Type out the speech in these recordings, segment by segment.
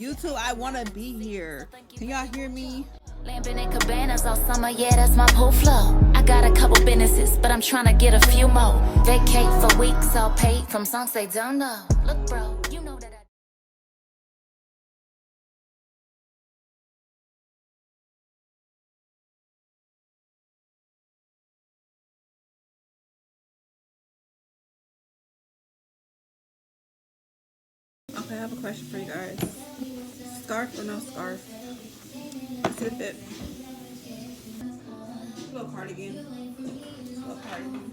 YouTube, I want to be here. Can y'all hear me? Lamping in cabanas all summer, yeah, that's my pool flow. I got a couple businesses, but I'm trying to get a few more. Vacate for weeks, all paid from songs they don't know. Look, bro, you know that Okay, I have a question for you guys. Scarf or no scarf? What's it fit? A little cardigan. A little cardigan.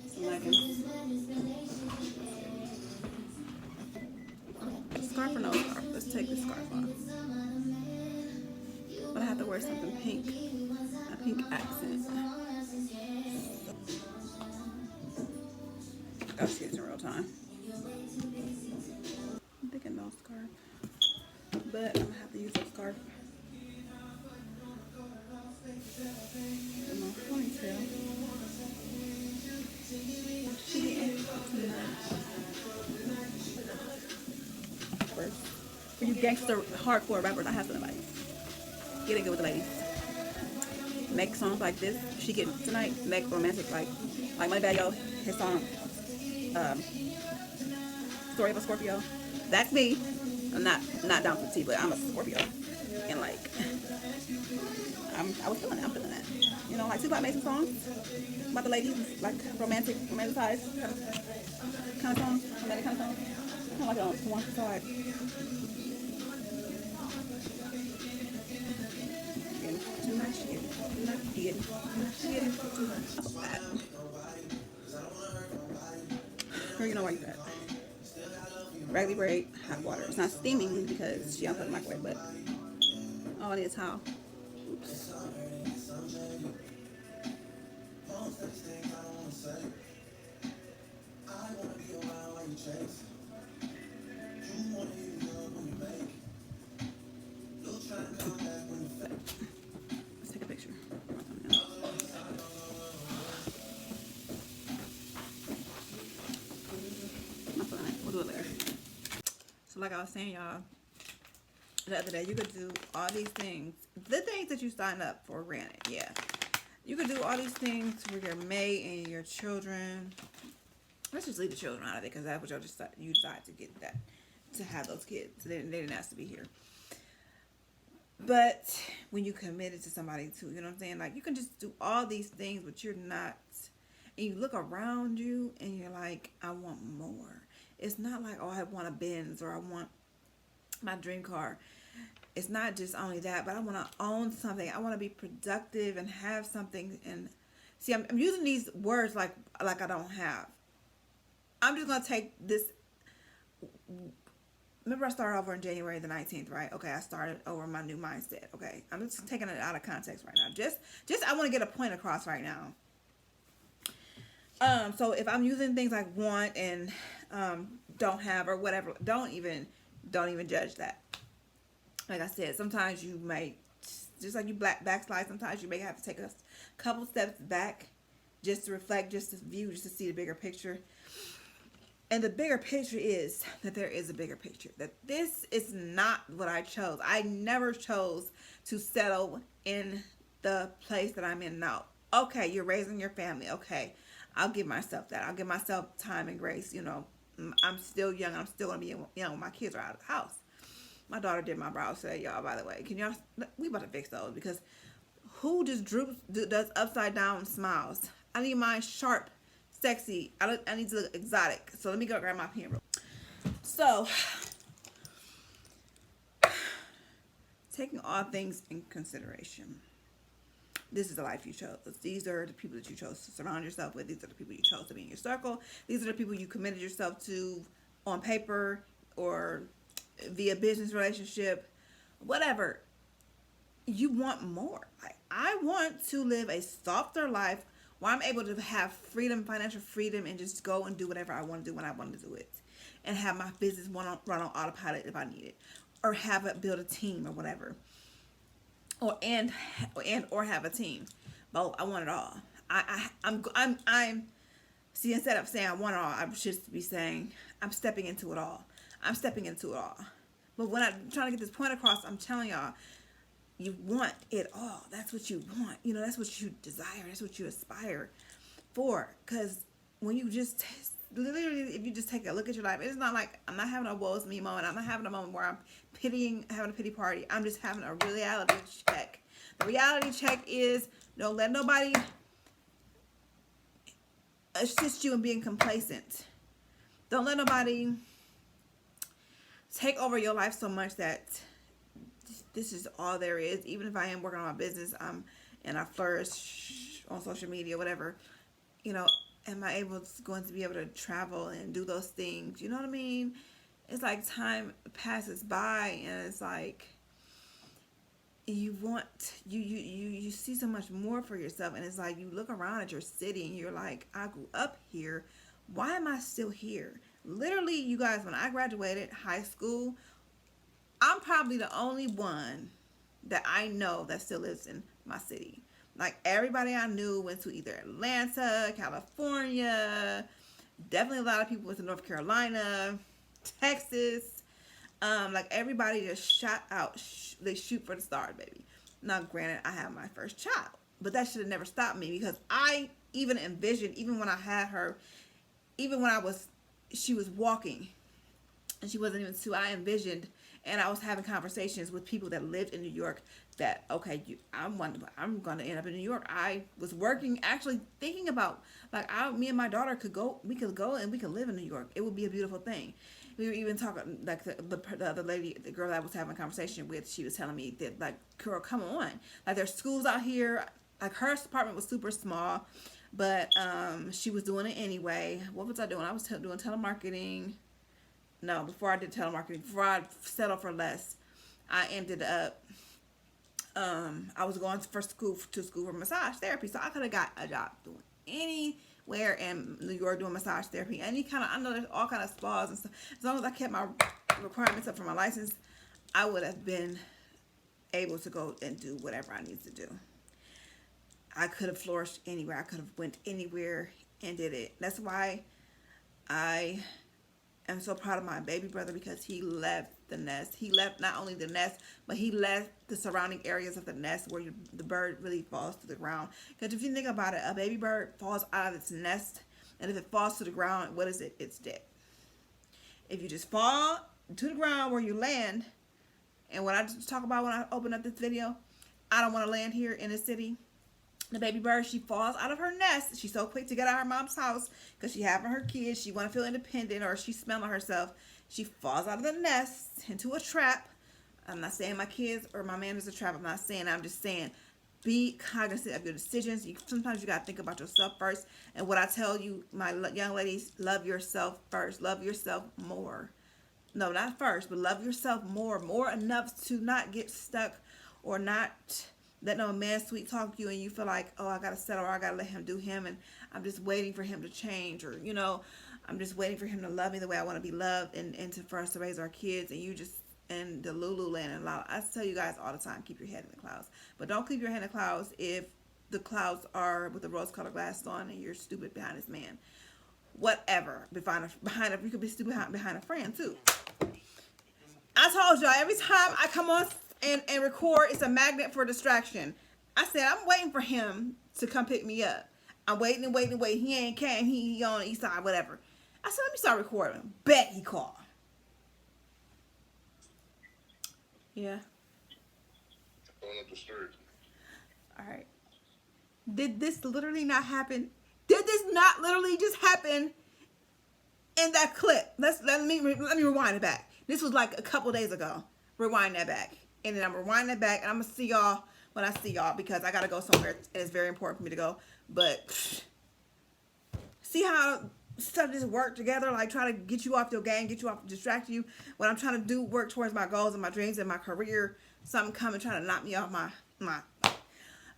Some leggings. Scarf or no scarf? Let's take the scarf off. But I have to wear something pink. A pink accent. I'll see it in real time. I'm thinking no scarf. But I'm gonna have to use a scarf. In my ponytail. She getting first. For you gangster hardcore rappers, I have some advice. Get it good with the ladies. Make songs like this. She getting tonight. Make romantic like my bad yo. His song, Story of a Scorpio. That's me. I'm not down for tea, but I'm a Scorpio, and like I was feeling that. I'm feeling that. You know, like Tupac made some songs about the ladies, like romanticized kind of songs, romantic kind of songs. Kind of like on one side. Too much shit. Not getting too much. Or you know where you at. Raggedy braid, hot water. It's not steaming because she don't put in the microwave, but oh, it is how. Oops. Let's take a picture. We'll do it later. So like I was saying, y'all, the other day, you could do all these things. The things that you sign up for, granted, yeah. You could do all these things with your mate and your children. Let's just leave the children out of it because that's what you decide to get that, to have those kids. They didn't ask to be here. But when you committed to somebody too, you know what I'm saying? Like, you can just do all these things, but you're not. And you look around you and you're like, I want more. It's not like, oh, I want a Benz or I want my dream car. It's not just only that, but I want to own something. I want to be productive and have something. And see, I'm using these words like I don't have. I'm just going to take this. Remember, I started over on January the 19th, right? Okay, I started over my new mindset. Okay, I'm just taking it out of context right now. Just I want to get a point across right now. So if I'm using things like want and don't have or whatever, don't even judge that. Like I said, sometimes you may, just like you backslide, sometimes you may have to take a couple steps back just to reflect, just to view, just to see the bigger picture. And the bigger picture is that there is a bigger picture. That this is not what I chose. I never chose to settle in the place that I'm in now. Okay, you're raising your family. Okay, I'll give myself that. I'll give myself time and grace. You know, I'm still young. I'm still going to be young when my kids are out of the house. My daughter did my brows today, y'all, by the way. Can y'all, we about to fix those because who just does upside down smiles? I need mine sharp, sexy. I need to look exotic. So let me go grab my pen real. So, taking all things in consideration. This is the life you chose. These are the people that you chose to surround yourself with. These are the people you chose to be in your circle. These are the people you committed yourself to on paper or via business relationship, whatever. You want more. Like, I want to live a softer life where I'm able to have freedom, financial freedom, and just go and do whatever I want to do when I want to do it, and have my business run on autopilot if I need it, or build a team or whatever, or have a team. Both. I want it all. I'm see, instead of saying I want it all, I should be saying I'm stepping into it all. I'm stepping into it all But when I'm trying to get this point across, I'm telling y'all, you want it all. That's what you want. You know, that's what you desire. That's what you aspire for. Because when you just, literally, if you just take a look at your life, it's not like, I'm not having a woe is me moment. I'm not having a moment where I'm having a pity party. I'm just having a reality check. The reality check is, don't let nobody assist you in being complacent. Don't let nobody take over your life so much that this is all there is. Even if I am working on my business, and I flourish on social media, whatever, you know, am I going to be able to travel and do those things? You know what I mean? It's like time passes by, and it's like you see so much more for yourself, and it's like you look around at your city and you're like, I grew up here. Why am I still here? Literally, you guys, when I graduated high school, I'm probably the only one that I know that still lives in my city. Like, everybody I knew went to either Atlanta, California, definitely a lot of people went to North Carolina, Texas. Like, everybody just shot out. They shoot for the stars, baby. Now, granted, I have my first child, but that should have never stopped me, because I even envisioned, even when I had her, even when she was walking, and she wasn't even 2, I envisioned, and I was having conversations with people that lived in New York that, okay, I'm going to end up in New York. I was working, actually thinking about, like, me and my daughter could go and we could live in New York. It would be a beautiful thing. We were even talking, like, the other lady, the girl that I was having a conversation with, she was telling me that, like, girl, come on. Like, there's schools out here. Like, her apartment was super small, but she was doing it anyway. What was I doing? I was doing telemarketing. No, before I did telemarketing, before I settled for less, I ended up, I was going to school for massage therapy. So I could have got a job doing anywhere in New York doing massage therapy. Any kind of, I know there's all kind of spas and stuff. As long as I kept my requirements up for my license, I would have been able to go and do whatever I needed to do. I could have flourished anywhere. I could have went anywhere and did it. That's why I am so proud of my baby brother, because he left the nest. He left not only the nest, but he left the surrounding areas of the nest where the bird really falls to the ground. Because if you think about it, a baby bird falls out of its nest, and if it falls to the ground, what is it? It's dead. If you just fall to the ground where you land, and what I just talk about when I open up this video, I don't want to land here in the city. The baby bird, she falls out of her nest. She's so quick to get out of her mom's house because she having her kids. She want to feel independent, or she's smelling herself. She falls out of the nest into a trap. I'm not saying my kids or my man is a trap. I'm not saying. I'm just saying, be cognizant of your decisions. Sometimes you got to think about yourself first. And what I tell you, my young ladies, love yourself first. Love yourself more. No, not first, but love yourself more. More enough to not get stuck or not let no man sweet talk you, and you feel like, oh, I gotta settle, or I gotta let him do him, and I'm just waiting for him to change, or, you know, I'm just waiting for him to love me the way I want to be loved, and for us to raise our kids, and you just in the Lululand and lot. I tell you guys all the time, keep your head in the clouds, but don't keep your head in the clouds if the clouds are with the rose-colored glasses on and you're stupid behind this man. Whatever, you could be stupid behind a friend too. I told y'all, every time I come on and record, it's a magnet for distraction. I said, I'm waiting for him to come pick me up. I'm waiting. He ain't came. He on the east side, whatever. I said, let me start recording. Bet he called. Yeah. All right. Did this literally not happen? Did this not literally just happen in that clip? Let me rewind it back. This was like a couple days ago. Rewind that back. And then I'm rewinding it back, and I'm going to see y'all when I see y'all, because I got to go somewhere, and it's very important for me to go. But see how stuff just work together, like try to get you off your game, distract you. When I'm trying to work towards my goals and my dreams and my career, something coming trying to knock me off my. All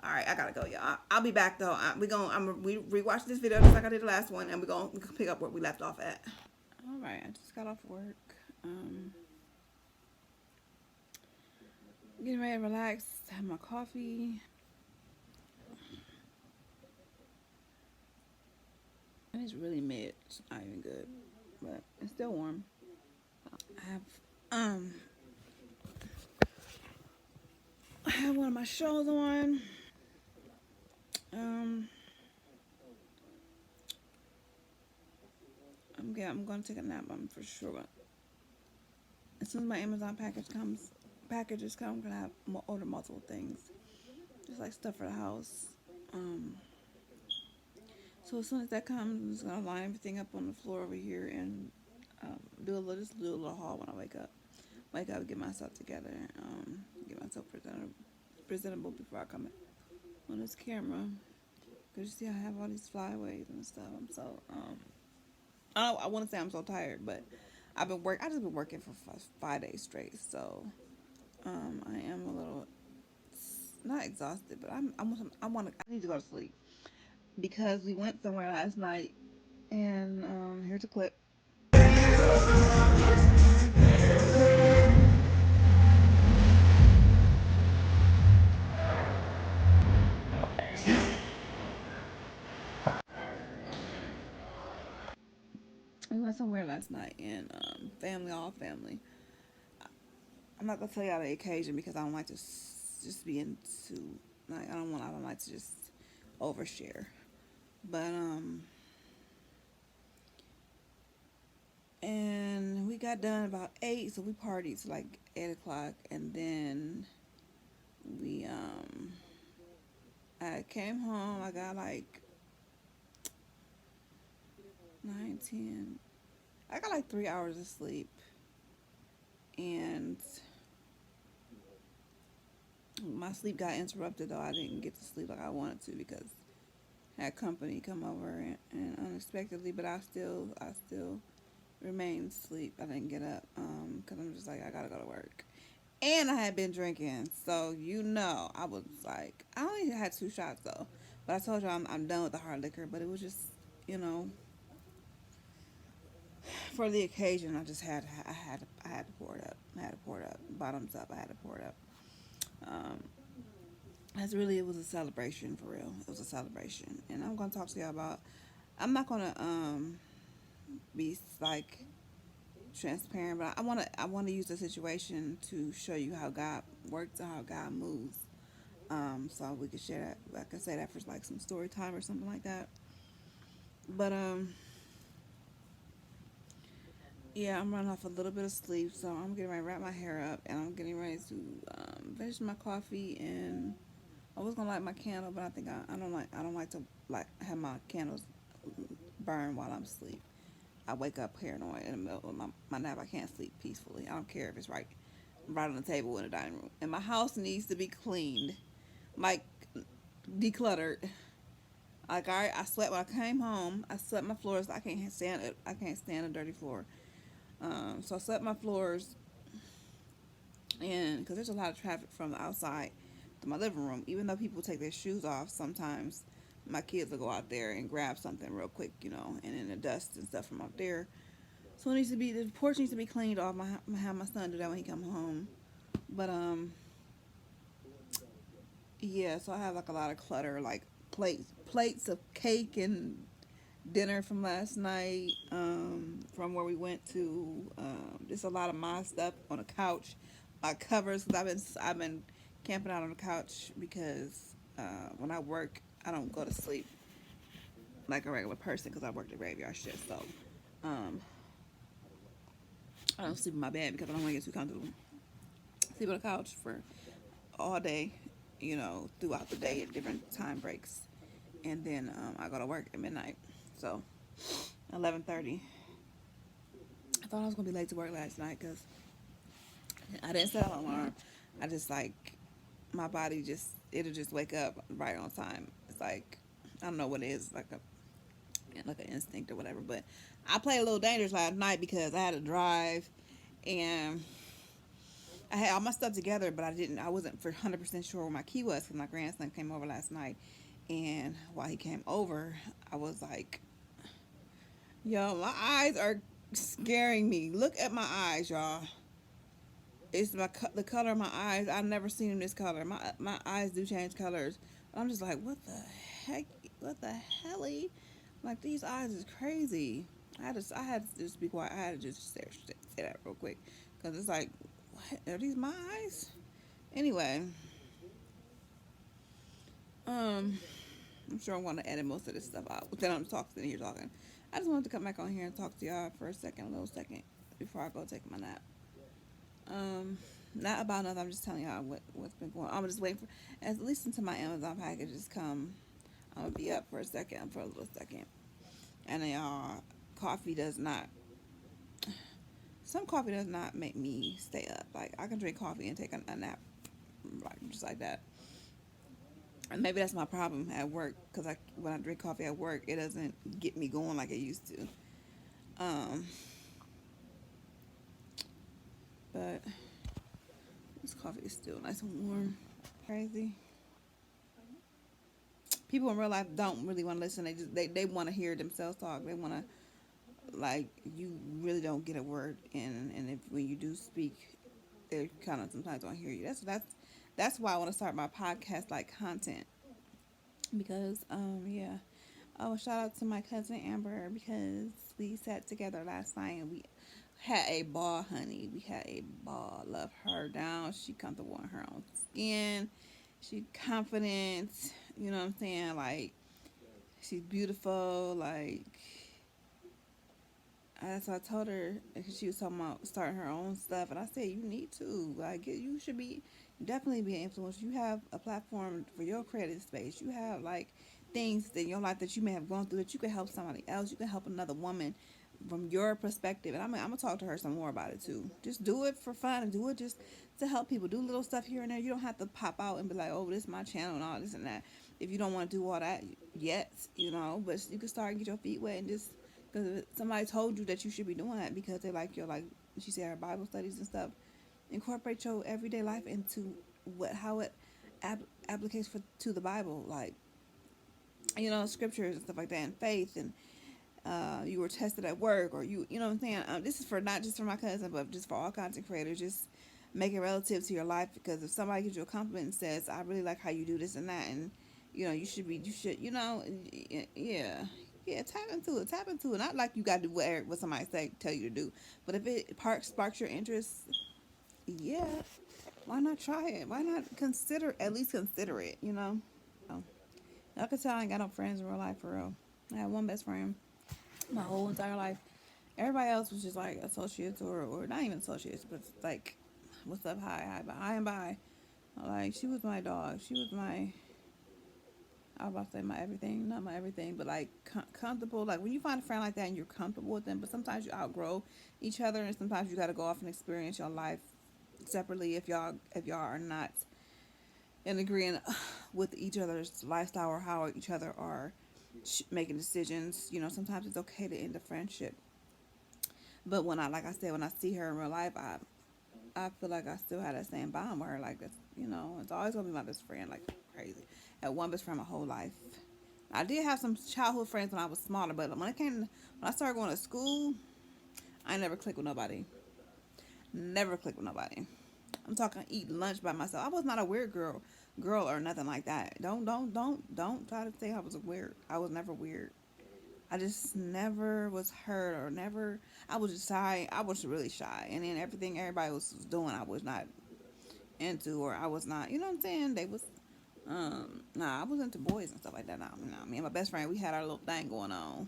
right, I got to go, y'all. I'll be back, though. I'm rewatch this video just like I did the last one, and we're going to pick up where we left off at. All right, I just got off work. Getting ready to relax, have my coffee. And it's really mid. It's not even good, but it's still warm. I have have one of my shows on. Um, I'm gonna take a nap. I'm for sure. But as soon as my Amazon packages come, I'm gonna have order multiple things, just like stuff for the house. Um, so as soon as that comes, I'm just gonna line everything up on the floor over here and do a little haul when I wake up. Get myself together. Get myself presentable before I come on this camera. Cause you see, I have all these flyaways and stuff. I'm so I want to say I'm so tired, but I just been working for 5 days straight. So I am a little not exhausted, but I need to go to sleep because we went somewhere last night, and here's a clip. We went somewhere last night, and all family. I'm not gonna tell y'all the occasion because I don't like to just be into like I don't like to just overshare. But and we got done about 8, so we partied to like 8 o'clock, and then we I came home. I got like 9, 10. I got like 3 hours of sleep, and my sleep got interrupted though. I didn't get to sleep like I wanted to because I had company come over and unexpectedly, but I still remained asleep. I didn't get up because I'm just like I gotta go to work, and I had been drinking, so I was like I only had 2 shots though, but I told you I'm done with the hard liquor. But it was just you know for the occasion I had to pour it up. I had to pour it up, bottoms up. I had to pour it up. Um, it was a celebration for real. It was a celebration, and I'm gonna talk to y'all about. I'm not gonna be like transparent, but I wanna use the situation to show you how God works and how God moves. So we could share that. I could say that for like some story time or something like that. But yeah, I'm running off a little bit of sleep, so I'm getting ready to wrap my hair up, and I'm getting ready to finish my coffee. And I was gonna light my candle, but I think I don't like to like have my candles burn while I'm asleep. I wake up paranoid in the middle of my nap. I can't sleep peacefully. I don't care if it's right on the table in the dining room. And my house needs to be cleaned, like decluttered. Like I slept when I came home. I swept my floors. I can't stand it. I can't stand a dirty floor. So I swept my floors, and because there's a lot of traffic from the outside to my living room. Even though people take their shoes off, sometimes my kids will go out there and grab something real quick, and in the dust and stuff from out there. So the porch needs to be cleaned off. I have my son do that when he come home. But yeah. So I have like a lot of clutter, like plates of cake and dinner from last night, from where we went to. Just a lot of my stuff on the couch, my covers. Cause I've been camping out on the couch because when I work, I don't go to sleep like a regular person because I work the graveyard shift. So um, I don't sleep in my bed because I don't want to get too comfortable. Sleep on the couch for all day, throughout the day at different time breaks, and then I go to work at midnight. So 11:30. I thought I was gonna be late to work last night because I didn't set an alarm. I just like my body it'll just wake up right on time. It's like I don't know what it is, like an instinct or whatever. But I played a little dangerous last night because I had to drive, and I had all my stuff together, but I wasn't for 100% sure where my key was because my grandson came over last night, and while he came over, I was like, yo, my eyes are scaring me. Look at my eyes, y'all. It's the color of my eyes. I've never seen them this color. My eyes do change colors. I'm just like, what the heck? What the helly? Like these eyes is crazy. I had to just be quiet. I had to just say that real quick because it's like, what are these my eyes? Anyway, I'm sure I'm gonna edit most of this stuff out. But then I'm sitting here talking. I just wanted to come back on here and talk to y'all for a little second, before I go take my nap. Um, Not about nothing. I'm just telling y'all what's been going on. I'm just waiting for at least until my Amazon packages come. I'm gonna be up for a little second. And coffee does not. Some coffee does not make me stay up. Like I can drink coffee and take a nap, like just like that. And maybe that's my problem at work, because when I drink coffee at work, it doesn't get me going like it used to. Um, but this coffee is still nice and warm. Crazy. People in real life don't really want to listen. They want to hear themselves talk. They want to, like, you really don't get a word in, and if when you do speak, they kind of sometimes don't hear you. That's why I want to start my podcast like content, because yeah. Oh, shout out to my cousin Amber, because we sat together last night and we had a ball, honey. We had a ball. Love her down. She comfortable in her own skin. She confident. You know what I'm saying? Like, she's beautiful. Like, as I told her, because she was talking about starting her own stuff, and I said, you need to. Like, you should definitely be an influencer. You have a platform for your creative space. You have, like, things in your life that you may have gone through that you could help somebody else. You can help another woman from your perspective. And I'm going to talk to her some more about it, too. Just do it for fun and do it just to help people. Do little stuff here and there. You don't have to pop out and be like, oh, this is my channel and all this and that. If you don't want to do all that yet, but you can start and get your feet wet, and just because somebody told you that you should be doing that because they like your, like she said, her Bible studies and stuff. Incorporate your everyday life into how it applicates to the Bible, like, scriptures and stuff like that, and faith, and you were tested at work, or you know what I'm saying. This is for not just for my cousin, but just for all content creators. Just make it relative to your life, because if somebody gives you a compliment and says, "I really like how you do this and that," and you should, yeah. Yeah, tap into it. Not like you got to do what somebody tell you to do, but if it sparks your interest, yeah, why not try it? Why not at least consider it? So, I could tell I ain't got no friends in real life, for real. I had one best friend my whole entire life. Everybody else was just like associates, or not even associates, but like, what's up, hi and bye. Like, she was my dog. She was I was about to say my everything, not my everything, but like comfortable. Like, when you find a friend like that and you're comfortable with them, but sometimes you outgrow each other, and sometimes you got to go off and experience your life separately if y'all are not in agreement with each other's lifestyle, or how each other are making decisions. Sometimes it's okay to end a friendship. But like I said, when I see her in real life, I feel like I still have that same bond with her. Like, that's, it's always gonna be my best friend. Like, crazy. I had one best friend my whole life. I did have some childhood friends when I was smaller, but when I started going to school, I never clicked with nobody. Never clicked with nobody. I'm talking eat lunch by myself. I was not a weird girl or nothing like that. Don't try to say I was weird. I was never weird. I just never was hurt, or never. I was just shy. I was really shy, and then everything everybody was doing, I was not into, or I was not. You know what I'm saying? They was. Nah, I was into boys and stuff like that. Nah, me and my best friend, we had our little thing going on,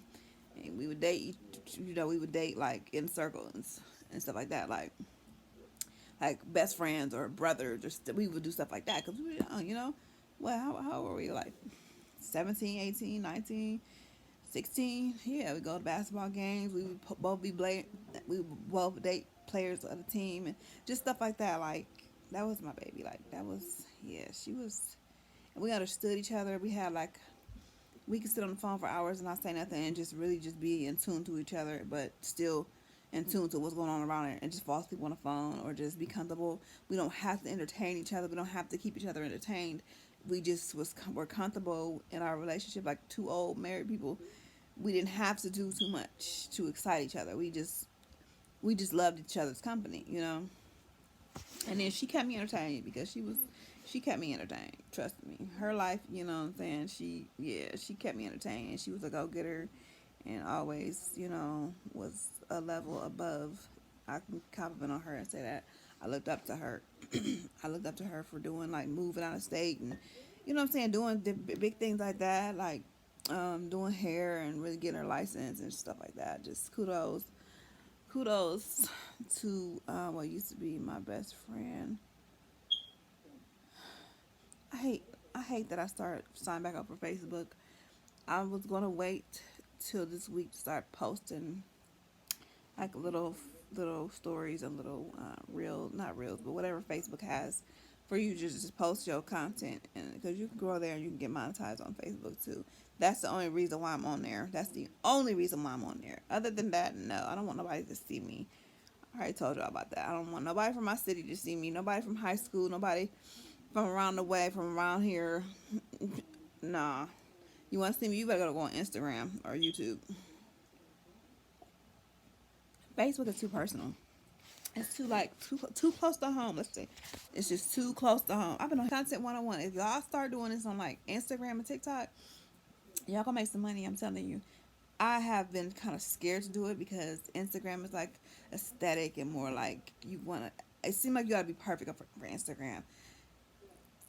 and we would date. We would date like in circles and stuff like that, like best friends or brothers, or we would do stuff like that because we were young. Well, how were we, like 17, 18, 19, 16? Yeah, we go to basketball games. We would both we would both date players of the team, and just stuff like that. Like, that was my baby. Like, that was, yeah, she was. And we understood each other. We had, like, we could sit on the phone for hours and not say nothing, and just really just be in tune to each other, but still in tune to what's going on around it, and just fall asleep on the phone, or just be comfortable. We don't have to entertain each other. We don't have to keep each other entertained. We just were comfortable in our relationship, like two old married people. We didn't have to do too much to excite each other. We just loved each other's company. And then she kept me entertained, because she kept me entertained. Trust me. Her life, you know what I'm saying? She kept me entertained. And she was a go-getter, and always, was a level above. I can compliment on her and say that I looked up to her. I looked up to her for doing, like, moving out of state, you know what I'm saying, doing big things like that, like doing hair and really getting her license and stuff like that. Just kudos to what used to be my best friend. I hate I hate that I started signing back up for Facebook. I was gonna wait till this week to start posting like little stories and little real not reels but whatever Facebook has for you to just post your content, and because you can go there and you can get monetized on Facebook too. That's the only reason why I'm on there. That's the only reason why I'm on there. Other than that, no, I don't want nobody to see me. I already told y'all about that. I don't want nobody from my city to see me. Nobody from high school. Nobody from around the way. From around here. Nah. You want to see me? You better go on Instagram or YouTube. Facebook is too personal. It's too close to home. Let's see. It's just too close to home. I've been on content 101. If y'all start doing this on like Instagram and TikTok, y'all gonna make some money. I'm telling you. I have been kind of scared to do it because Instagram is like aesthetic and more like you wanna. It seems like you gotta be perfect for Instagram.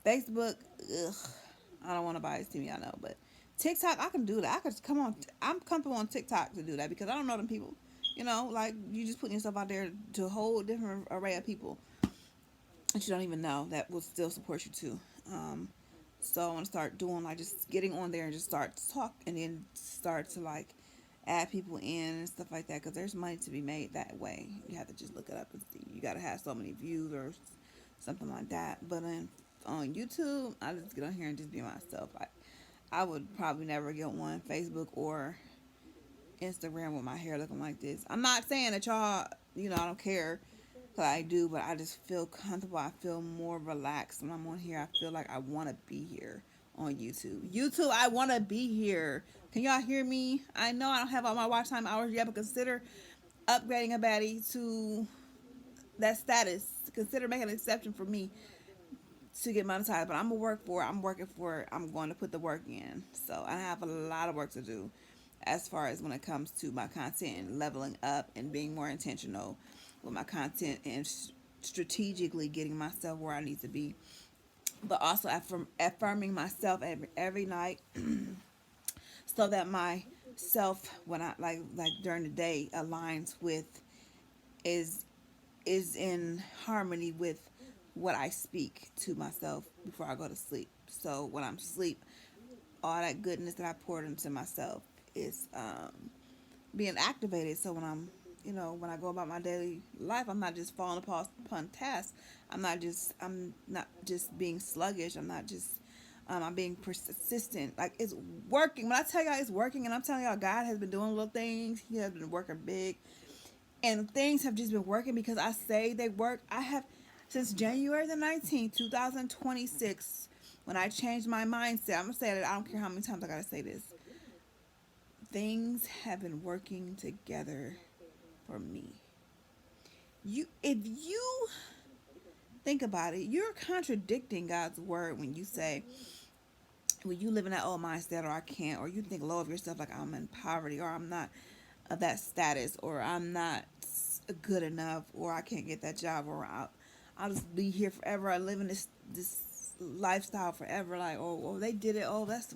Facebook, ugh, I don't want nobody to see me. I know, but TikTok, I can do that. I could come on. I'm comfortable on TikTok to do that because I don't know them people. You know, like you just putting yourself out there to a whole different array of people that you don't even know that will still support you too. So I want to start doing like just getting on there and just start to talk and then start to like add people in and stuff like that because there's money to be made that way. You have to just look it up and see. You got to have so many views or something like that. But on YouTube, I just get on here and just be myself. I would probably never get on Facebook or Instagram with my hair looking like this. I'm not saying that y'all, I don't care, because I do, but I just feel comfortable. I feel more relaxed when I'm on here. I feel like I want to be here on YouTube. YouTube, I want to be here. Can y'all hear me? I know I don't have all my watch time hours yet, but consider upgrading a baddie to that status. Consider making an exception for me to get monetized, but I'm gonna work for it. I'm working for it. I'm going to put the work in. So I have a lot of work to do as far as when it comes to my content and leveling up and being more intentional with my content and strategically getting myself where I need to be, but also affirming myself every night so that my self when I like during the day aligns with is in harmony with what I speak to myself before I go to sleep. So when I'm asleep, all that goodness that I poured into myself is being activated. So when when I go about my daily life, I'm not just falling upon tasks. I'm not just being sluggish. I'm being persistent. Like it's working. When I tell y'all it's working, and I'm telling y'all God has been doing little things. He has been working big, and things have just been working because I say they work. I have since January the 19th, 2026, when I changed my mindset. I'm gonna say that I don't care how many times I gotta say this. Things have been working together for me. If you think about it, you're contradicting God's word when you say, when you live in that old mindset, or I can't, or you think low of yourself, like I'm in poverty, or I'm not of that status, or I'm not good enough, or I can't get that job, or I'll just be here forever. I live in this lifestyle forever. Like, oh, they did it. Oh, that's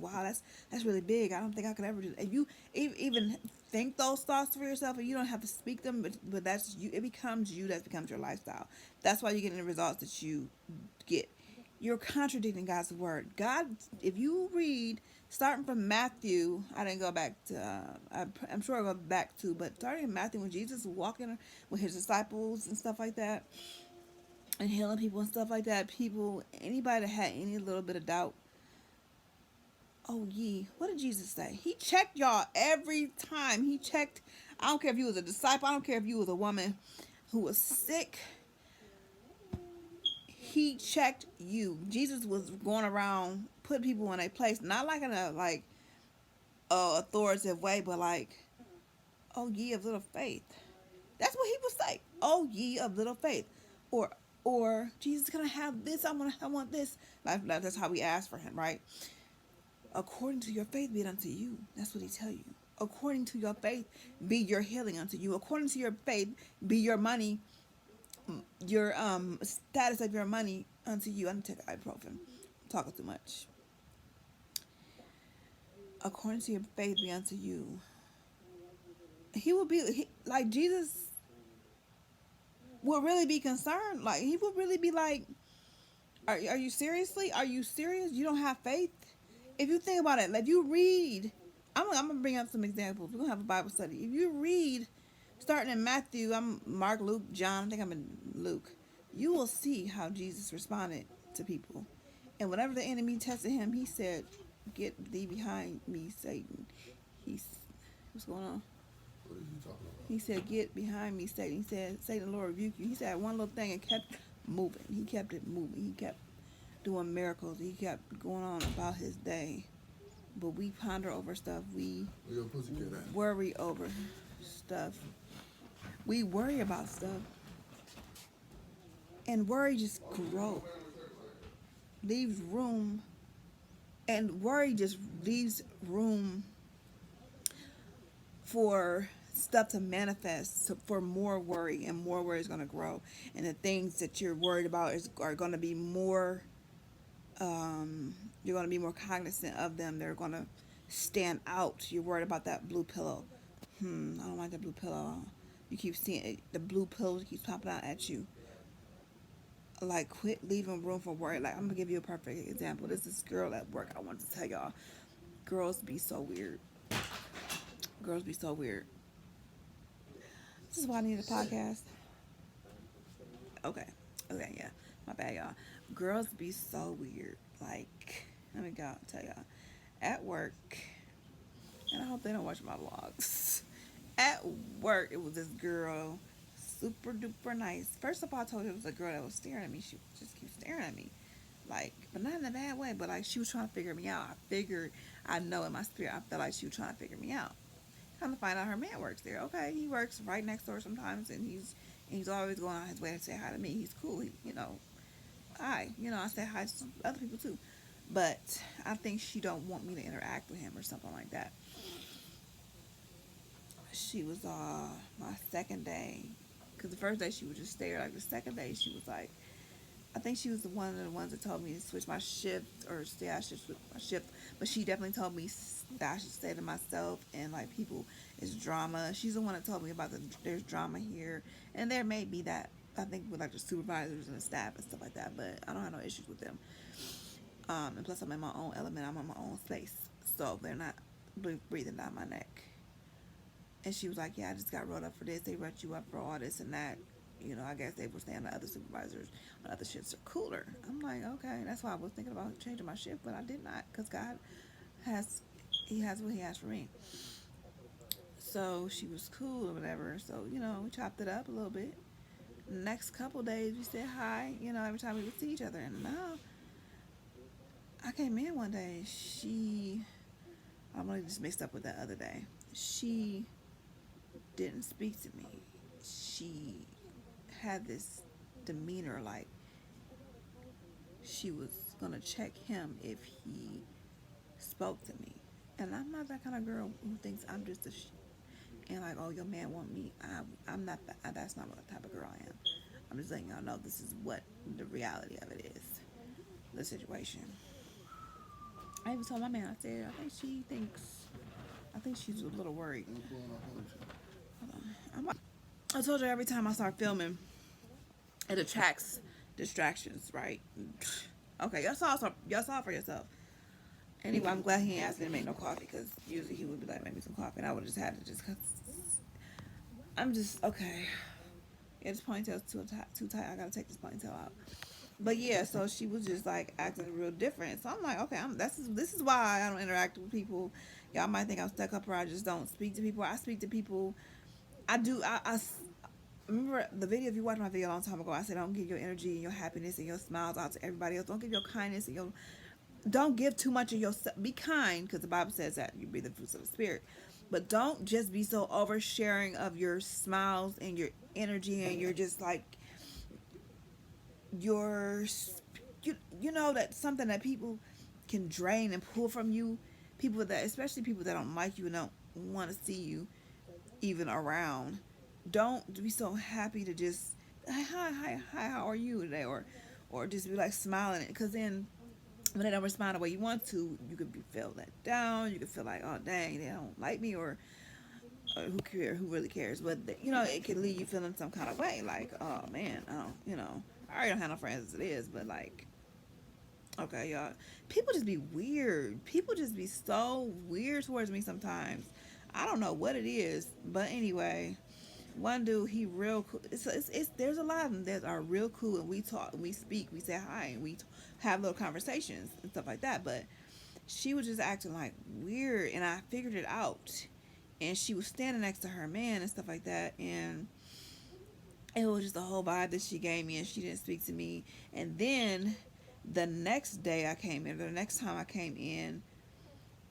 really big. I don't think I could ever do that. If you even think those thoughts for yourself, and you don't have to speak them, but that's you. It becomes you. That becomes your lifestyle. That's why you're getting the results that you get. You're contradicting God's word. God, if you read, starting from Matthew, I didn't go back to, I'm sure I'll go back to, but starting in Matthew when Jesus was walking with his disciples and stuff like that, and healing people and stuff like that, anybody that had any little bit of doubt, oh what did Jesus say? He checked y'all every time. He checked. I don't care if you was a disciple. I don't care if you was a woman who was sick. He checked you. Jesus was going around putting people in a place, not like in a authoritative way, but like, oh ye of little faith. That's what he would say. Oh ye of little faith, or Jesus, can I have this? I want this. Like, that's how we ask for him, right? According to your faith be it unto you. That's what he tell you. According to your faith be your healing unto you. According to your faith be your money, your status of your money unto you. I'm gonna take ibuprofen. I'm talking too much. according to your faith be unto you. He will be like Jesus will really be concerned. Like he will really be like, are you seriously? Are you serious? You don't have faith? If you think about it, like you read, I'm gonna bring up some examples. We're gonna have a Bible study. If you read, starting in Matthew, I'm Mark, Luke, John. I think I'm in Luke. You will see how Jesus responded to people, and whenever the enemy tested him, he said, "Get thee behind me, Satan." He's what's going on? What are you talking about? He said, "Get behind me, Satan." He said, "Satan, Lord rebuke you." He said one little thing and kept moving. He kept it moving. He kept doing miracles. He kept going on about his day. But we ponder over stuff. We Where your pussycat at? worry over stuff. We worry about stuff. And worry just grows. Leaves room. And worry just leaves room for stuff to manifest, for more worry, and more worry is going to grow, and the things that you're worried about are going to be more, you're going to be more cognizant of them. They're going to stand out. You're worried about that blue pillow. I don't like that blue pillow. You keep seeing it, the blue pillow keeps popping out at you. Like, quit leaving room for worry. Like, I'm going to give you a perfect example. This is girl at work. I wanted to tell y'all, girls be so weird. Girls be so weird. This is why I need a podcast. Okay, yeah. My bad, y'all. Girls be so weird. Like, let me tell y'all. At work, and I hope they don't watch my vlogs. At work, it was this girl, super duper nice. First of all, I told you it was a girl that was staring at me. She just keeps staring at me. Like, but not in a bad way, but like she was trying to figure me out. I know in my spirit, I felt like she was trying to figure me out. Come to find out her man works there. Okay, he works right next door sometimes, and he's always going on his way to say hi to me. He's cool. I say hi to some other people too. But I think she don't want me to interact with him or something like that. She was my second day, because the first day she was just there. Like the second day she was like, I think she was one of the ones that told me to switch my shift, or say I should switch my shift. But she definitely told me that I should stay to myself, and like people is drama. She's the one that told me about there's drama here, and there may be that. I think with like the supervisors and the staff and stuff like that, but I don't have no issues with them. And plus I'm in my own element. I'm in my own space, so they're not breathing down my neck. And she was like, "Yeah, I just got wrote up for this. They wrote you up for all this and that." I guess they were saying the other supervisors on other shifts are cooler. I'm like, okay, that's why I was thinking about changing my shift, but I did not, because God He has what He has for me. So she was cool or whatever. So, we chopped it up a little bit. Next couple days, we said hi, every time we would see each other. And now, I came in one day. I'm really just mixed up with that other day. She didn't speak to me. She had this demeanor like she was gonna check him if he spoke to me, and I'm not that kind of girl who thinks I'm just a and like, oh, your man want me. I'm not that. That's not what type of girl I am. I'm just letting y'all know this is what the reality of it is, the situation. I even told my man, I said, I think she's a little worried. I told her every time I start filming, it attracts distractions, right? Okay, y'all saw for yourself. Anyway, I'm glad he ain't asked me to make no coffee, because usually he would be like, make me some coffee, and I would have just had to I'm just, okay. Yeah, this ponytail's too tight. I gotta take this ponytail out. But yeah, so she was just like acting real different. So I'm like, okay, this is why I don't interact with people. Y'all might think I'm stuck up, or I just don't speak to people. I speak to people. I do. I remember the video. If you watched my video a long time ago, I said, don't give your energy and your happiness and your smiles out to everybody else. Don't give your kindness and don't give too much of yourself. Be kind, because the Bible says that you be the fruits of the Spirit. But don't just be so oversharing of your smiles and your energy, and you're just like that's something that people can drain and pull from you. Especially people that don't like you and don't want to see you even around. Don't be so happy to just hi, how are you today, or just be like smiling, because then when they don't respond the way you want to, you could feel let down. You could feel like, oh dang, they don't like me, or who cares? Who really cares? But it can leave you feeling some kind of way, like, oh man, I don't, I already don't have no friends as it is, but like, okay, y'all, people just be weird. People just be so weird towards me sometimes. I don't know what it is, but anyway, one dude, he real cool. It's there's a lot of them that are real cool, and we talk, we speak, we say hi, and we have little conversations and stuff like that. But she was just acting like weird, and I figured it out. And she was standing next to her man and stuff like that, and it was just a whole vibe that she gave me, and she didn't speak to me. And then the next day I came in, the next time I came in,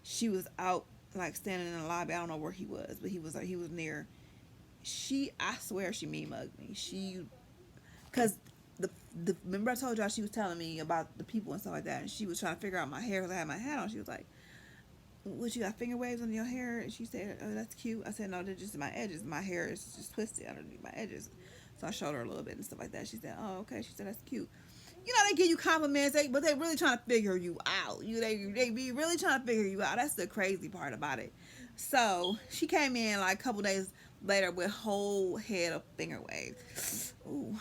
she was out, like standing in the lobby. I don't know where he was, but he was near. I swear she mean mugged me. Cause remember I told y'all she was telling me about the people and stuff like that, and she was trying to figure out my hair because I had my hat on. She was like, "What, you got finger waves on your hair?" And she said, "Oh, that's cute." I said, "No, they're just my edges. My hair is just twisted underneath my edges." So I showed her a little bit and stuff like that. She said, "Oh, okay." She said, "That's cute." They give you compliments, but they really trying to figure you out. They be really trying to figure you out. That's the crazy part about it. So she came in like a couple days later with whole head of finger waves. Ooh,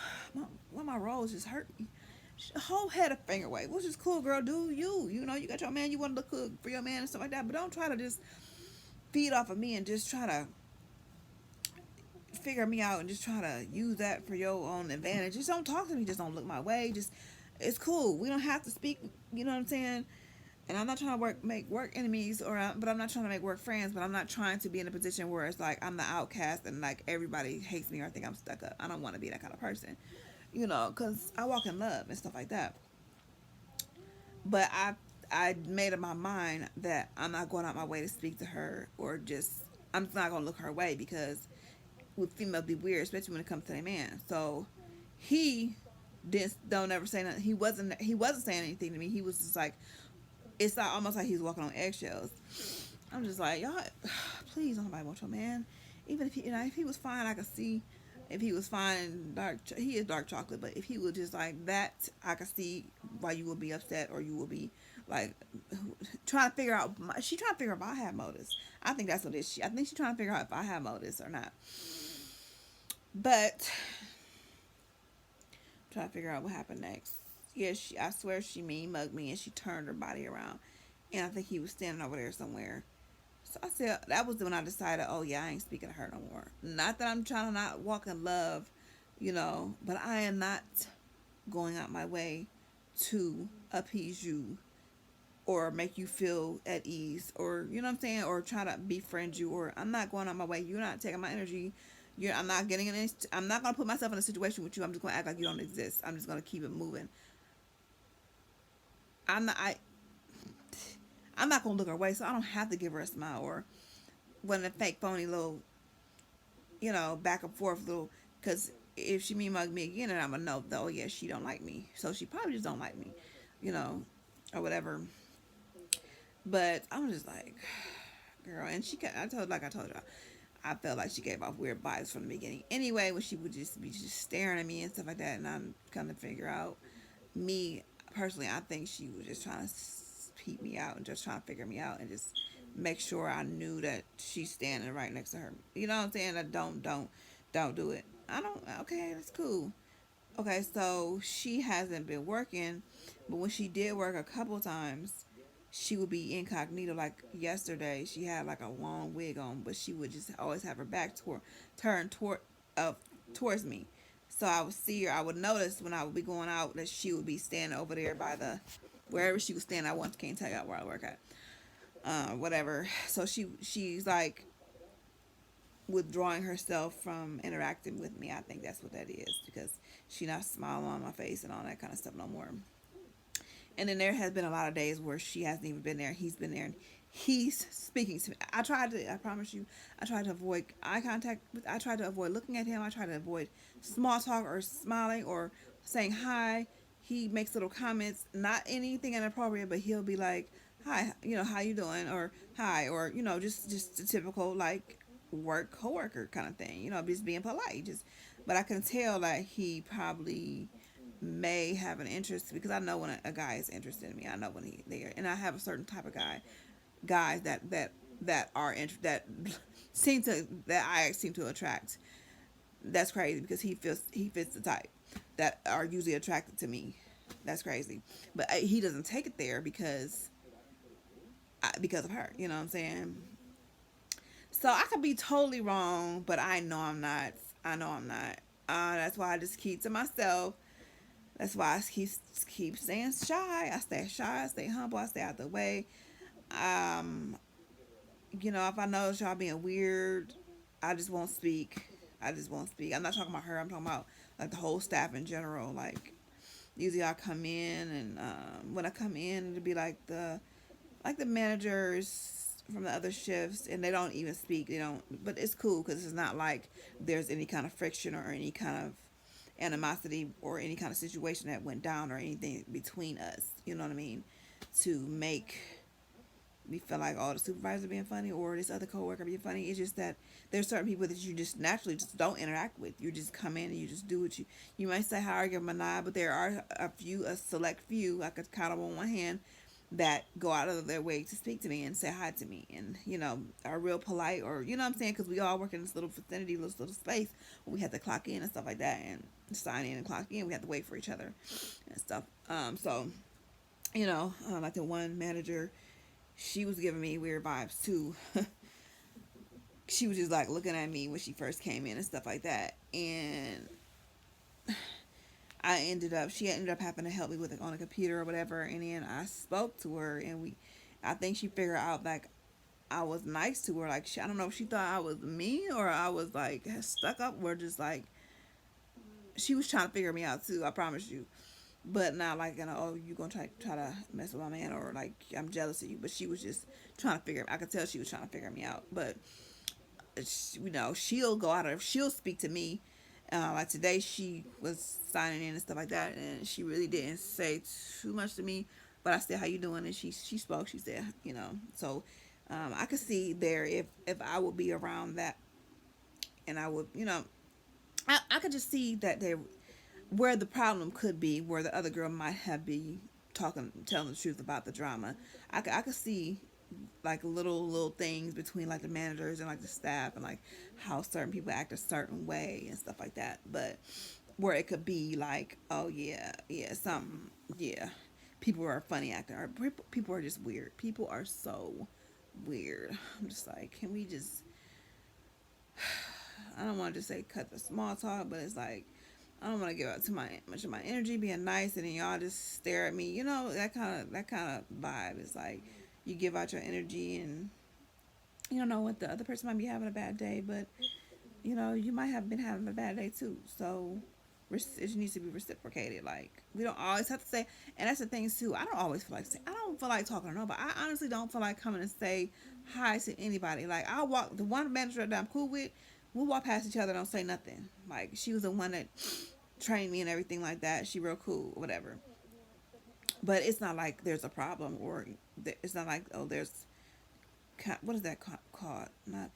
my rolls just hurt me. A whole head of finger waves, which is cool, girl. Do you? You got your man. You want to look good for your man and stuff like that. But don't try to just feed off of me and just try to figure me out and just try to use that for your own advantage. Just don't talk to me. Just don't look my way. Just, it's cool. We don't have to speak. You know what I'm saying? And I'm not trying to make work enemies, but I'm not trying to make work friends. But I'm not trying to be in a position where it's like I'm the outcast and like everybody hates me or think I'm stuck up. I don't want to be that kind of person, because I walk in love and stuff like that. But I made up my mind that I'm not going out my way to speak to her, or just I'm just not gonna look her way, because with females be weird, especially when it comes to their man. So he don't ever say nothing. He wasn't saying anything to me. He was just like, it's like almost like he's walking on eggshells. I'm just like, y'all, please don't nobody want your man. Even if if he was fine, I could see. If he was fine, he is dark chocolate. But if he was just like that, I could see why you would be upset, or you will be like trying to figure out. She trying to figure out if I have motives. I think that's what it is. I think she's trying to figure out if I have motives or not. But trying to figure out what happened next. Yeah, I swear she mean mugged me, and she turned her body around, and I think he was standing over there somewhere. So I said, that was when I decided, oh yeah, I ain't speaking to her no more. Not that I'm trying to not walk in love, but I am not going out my way to appease you or make you feel at ease, or you know what I'm saying, or try to befriend you, or I'm not going out my way. You're not taking my energy. I'm not getting in any, I'm not going to put myself in a situation with you. I'm just going to act like you don't exist. I'm just going to keep it moving. I'm not going to look her way, so I don't have to give her a smile or one of the fake phony little, back and forth little, because if she mean mug me again, and I'm going to know, though, yeah, she don't like me. So she probably just don't like me, or whatever. But I'm just like, girl, and I told y'all, I felt like she gave off weird vibes from the beginning. Anyway, when she would just be staring at me and stuff like that, and I'm kind of figure out, me personally, I think she was just trying to peep me out and just trying to figure me out and just make sure I knew that she's standing right next to her. You know what I'm saying? That don't do it. Okay, that's cool. Okay, so she hasn't been working, but when she did work a couple times, she would be incognito. Like yesterday, she had like a long wig on, but she would just always have her back turned towards me. So I would see her. I would notice when I would be going out that she would be standing over there by wherever she was standing. I can't tell you where I work at, whatever. So she's like withdrawing herself from interacting with me. I think that's what that is, because she not smiling on my face and all that kind of stuff no more. And then there has been a lot of days where she hasn't even been there. He's been there, and he's speaking to me. I promise you, I tried to avoid eye contact. I tried to avoid looking at him. I tried to avoid small talk or smiling or saying hi. He makes little comments, not anything inappropriate, but he'll be like, hi, how you doing? Or hi, or, just a typical, like, coworker kind of thing, just being polite. But I can tell that he probably may have an interest, because I know when a guy is interested in me. I know when he there, and I have a certain type of guys that are that I seem to attract. That's crazy because he fits the type that are usually attracted to me. That's crazy, but he doesn't take it there because of her. You know what I'm saying? So I could be totally wrong, but I know I'm not. I know I'm not. That's why I just keep to myself. That's why I keep staying shy. I stay shy. I stay humble. I stay out the way. Um, if I notice y'all being weird, I just won't speak. I just won't speak. I'm not talking about her. I'm talking about like the whole staff in general. Like usually I come in, and when I come in, it'll be like the managers from the other shifts, and they don't even speak. They don't. But it's cool because it's not like there's any kind of friction or any kind of animosity or any kind of situation that went down or anything between us. You know what I mean? To make me feel like, oh, the supervisor being funny or this other coworker being funny. It's just that there's certain people that you just naturally just don't interact with. You just come in and you just do what you might say hi or give them a nod, but there are a select few, I could count them on one hand, that go out of their way to speak to me and say hi to me, and are real polite, or you know what I'm saying, because we all work in this little vicinity, this little space where we have to clock in and stuff like that, and sign in and clock in. We have to wait for each other and stuff. So like the one manager, she was giving me weird vibes too. She was just like looking at me when she first came in and stuff like that, and she ended up having to help me with it on a computer or whatever, and then I spoke to her, and I think she figured out like I was nice to her, like I don't know if she thought I was mean or I was like stuck up, or just like she was trying to figure me out too, I promise you. But not like, oh, you gonna try to mess with my man, or like I'm jealous of you. But she was just trying to I could tell she was trying to figure me out. But she'll go out of, she'll speak to me. Like today, she was signing in and stuff like that, and she really didn't say too much to me. But I said, "How you doing?" And she spoke. She said, So I could see there if I would be around that, and I would, I could just see that where the problem could be, where the other girl might have been telling the truth about the drama. I could see like little things between like the managers and like the staff, and like how certain people act a certain way and stuff like that. But where it could be like, oh yeah, something, yeah, people are funny acting, or people are just weird. People are so weird. I'm just like, can we just? I don't want to just say cut the small talk, but it's like, I don't want to give out too much of my energy being nice, and then y'all just stare at me. That kind of vibe. It's like you give out your energy, and you don't know what the other person might be having a bad day, but you might have been having a bad day too. So it needs to be reciprocated. Like we don't always have to say, and that's the thing too. I don't feel like talking to nobody. I honestly don't feel like coming and say hi to anybody. Like I'll walk, the one manager that I'm cool with, we'll walk past each other, don't say nothing. Like she was the one that trained me and everything like that. She real cool, whatever. But it's not like there's a problem, or it's not like, oh, there's, what is that called? Not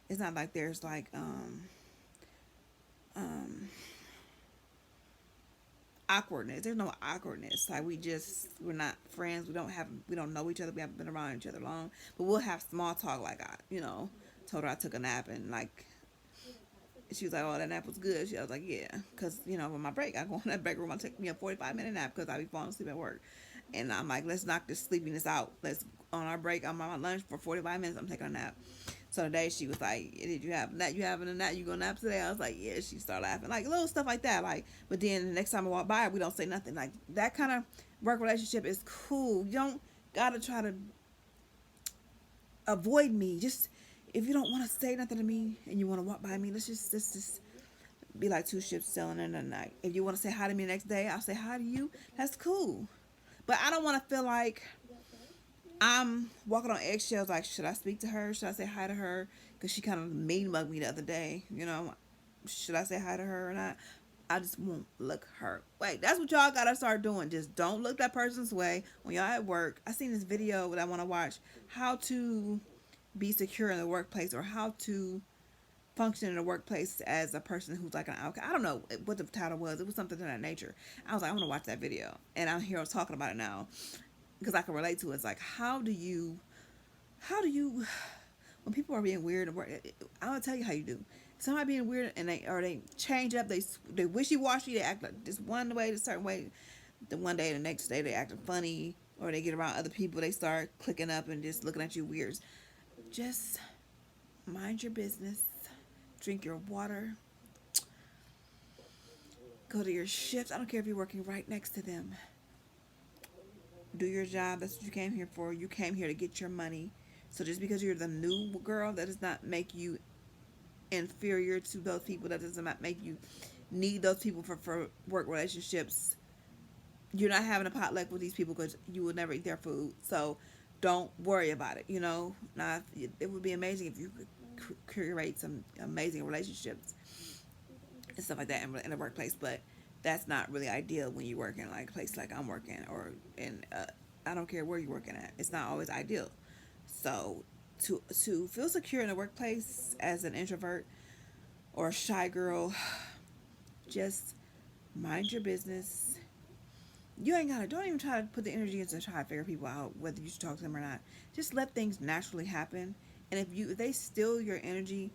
it's not like there's like awkwardness. There's no awkwardness. Like we're not friends. We don't know each other. We haven't been around each other long. But we'll have small talk. Like I told her I took a nap, and like she was like, oh, that nap was good. I was like, yeah, because on my break, I go in that break room, I take me a 45-minute nap because I be falling asleep at work, and I'm like, let's knock this sleepiness out. Let's, on our break, I'm on my lunch for 45 minutes, I'm taking a nap. So today she was like, did you have a nap? You having a nap? You gonna nap today? I was like, yeah. She started laughing, like little stuff like that. Like, but then the next time I walk by, we don't say nothing. Like that kind of work relationship is cool. You don't gotta try to avoid me. Just, if you don't want to say nothing to me and you want to walk by me, let's just be like two ships sailing in the night. If you want to say hi to me the next day, I'll say hi to you. That's cool. But I don't want to feel like I'm walking on eggshells. Like, should I speak to her? Should I say hi to her? Because she kind of mean mugged me the other day. Should I say hi to her or not? I just won't look her way. That's what y'all gotta start doing. Just don't look that person's way when y'all at work. I seen this video that I want to watch. How to be secure in the workplace, or how to function in the workplace as a person who's like an outcast. I don't know what the title was. It was something of that nature. I was like, I want to watch that video, and I'm here talking about it now because I can relate to it. It's like, how do you, when people are being weird, I'm gonna tell you how you do. Somebody being weird and they change up, they wishy washy, they act like this one way, this certain way. The one day, the next day they acting funny, or they get around other people, they start clicking up and just looking at you weird. Just mind your business, drink your water, go to your shifts. I don't care if you're working right next to them. Do your job. That's what you came here for. You came here to get your money. So just because you're the new girl, that does not make you inferior to those people. That does not make you need those people for work relationships. You're not having a potluck with these people because you will never eat their food. So don't worry about it. Now it would be amazing if you could curate some amazing relationships and stuff like that in the workplace, but that's not really ideal when you work in like a place like I'm working, or in I don't care where you're working at. It's not always ideal. So to feel secure in the workplace as an introvert or a shy girl, just mind your business. You ain't gotta, don't even try to put the energy into try to figure people out whether you should talk to them or not. Just let things naturally happen. And if they steal your energy,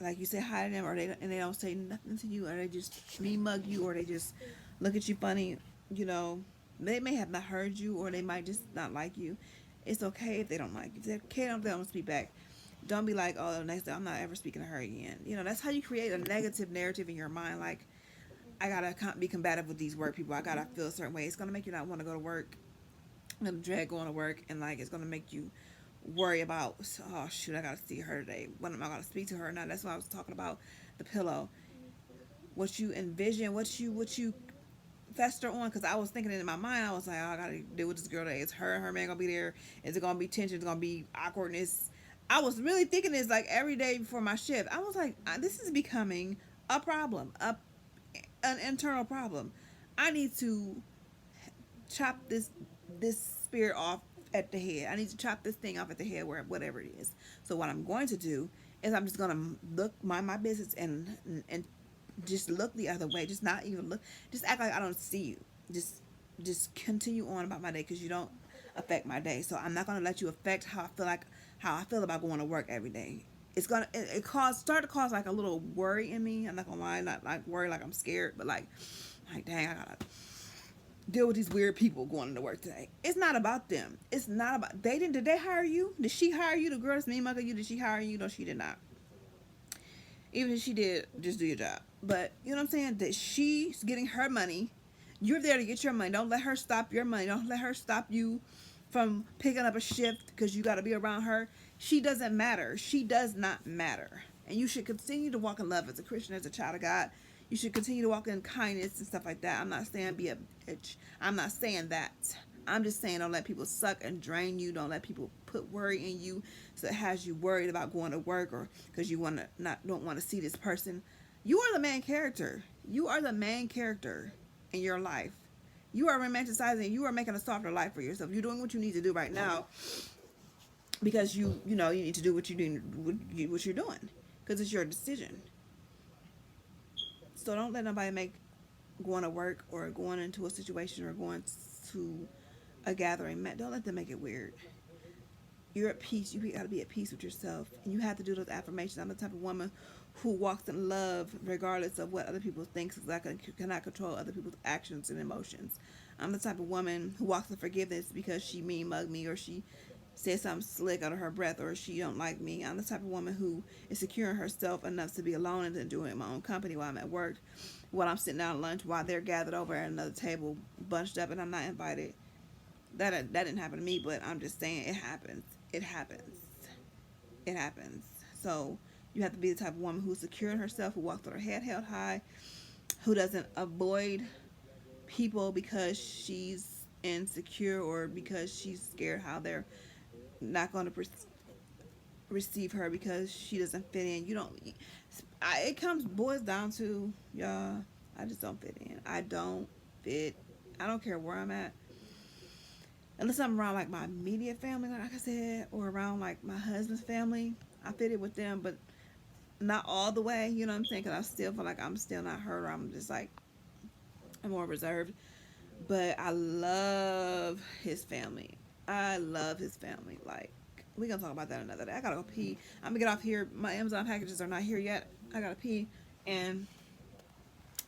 like you say hi to them, or they don't say nothing to you, or they just me mug you, or they just look at you funny, they may have not heard you, or they might just not like you. It's okay if they don't like you. If they're okay, if they don't speak back. Don't be like, oh, next day I'm not ever speaking to her again. That's how you create a negative narrative in your mind. Like, I gotta be combative with these work people. I gotta feel a certain way. It's gonna make you not want to go to work. I'm gonna dread going to work, and like it's gonna make you worry about, oh shoot, I gotta see her today. When am I gonna speak to her? Now that's what I was talking about, the pillow. What you envision, what you fester on, because I was thinking it in my mind. I was like, oh, I gotta deal with this girl today. Is her man gonna be there? Is it gonna be tension? Is it gonna be awkwardness? I was really thinking this like every day before my shift. I was like, this is becoming a problem, an internal problem. I need to chop this spirit off at the head. I need to chop this thing off at the head, whatever it is. So what I'm going to do is I'm just gonna mind my business and just look the other way. Just not even look. Just act like I don't see you. Just continue on about my day, because you don't affect my day. So I'm not gonna let you affect how I feel about going to work every day. It's gonna start to cause like a little worry in me. I'm not gonna lie, not like worry like I'm scared, but like dang, I gotta deal with these weird people going to work today. It's not about them. It's not about did they hire you? Did she hire you? The girl that's me mugging you, did she hire you? No, she did not. Even if she did, just do your job. But you know what I'm saying? That she's getting her money. You're there to get your money. Don't let her stop your money. Don't let her stop you from picking up a shift because you got to be around her. She doesn't matter. She does not matter. And you should continue to walk in love as a Christian, as a child of God. You should continue to walk in kindness and stuff like that. I'm not saying be a bitch. I'm not saying that. I'm just saying don't let people suck and drain you. Don't let people put worry in you so it has you worried about going to work, or because you don't want to see this person. You are the main character. You are the main character in your life. You are romanticizing. You are making a softer life for yourself. You're doing what you need to do right now because you need to do what you're doing, because it's your decision. So don't let nobody make going to work or going into a situation or going to a gathering, don't let them make it weird. You're at peace. You got to be at peace with yourself, and you have to do those affirmations. I'm the type of woman who walks in love regardless of what other people think, because I cannot control other people's actions and emotions. I'm the type of woman who walks in forgiveness because she mean mug me, or she said something slick out of her breath, or she don't like me. I'm the type of woman who is secure in herself enough to be alone and to do it in my own company while I'm at work, while I'm sitting down at lunch, while they're gathered over at another table, bunched up, and I'm not invited. That didn't happen to me, but I'm just saying it happens. It happens. It happens. So you have to be the type of woman who's secure in herself, who walks with her head held high, who doesn't avoid people because she's insecure or because she's scared how they're not going to receive her because she doesn't fit in. It boils down to, y'all, I just don't fit in. I don't care where I'm at. Unless I'm around like my immediate family, like I said, or around like my husband's family, I fit in with them. But not all the way, you know what I'm saying? Because I still feel like I'm still not her. I'm just like, I'm more reserved. But I love his family. I love his family. Like, we're going to talk about that another day. I got to go pee. I'm going to get off here. My Amazon packages are not here yet. I got to pee. And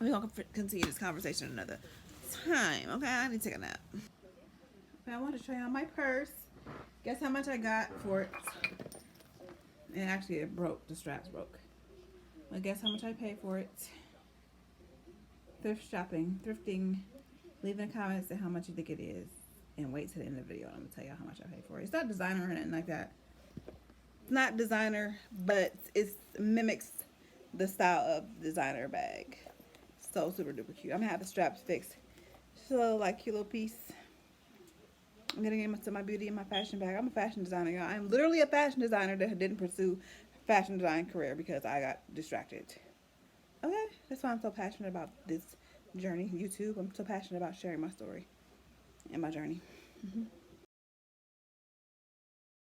we're going to continue this conversation another time. Okay? I need to take a nap. Okay, I want to show y'all my purse. Guess how much I got for it? And actually, it broke. The straps broke. But guess how much I paid for it? Thrift shopping. Thrifting. Leave in the comments how much you think it is. And wait till the end of the video. I'm going to tell you how much I paid for it. It's not designer or anything like that. It's not designer, but it mimics the style of designer bag. So super duper cute. I'm going to have the straps fixed. Just a little like cute little piece. I'm going to get into my beauty and my fashion bag. I'm a fashion designer, y'all. I'm literally a fashion designer that didn't pursue a fashion design career because I got distracted. Okay? That's why I'm so passionate about this journey, YouTube. I'm so passionate about sharing my story and my journey.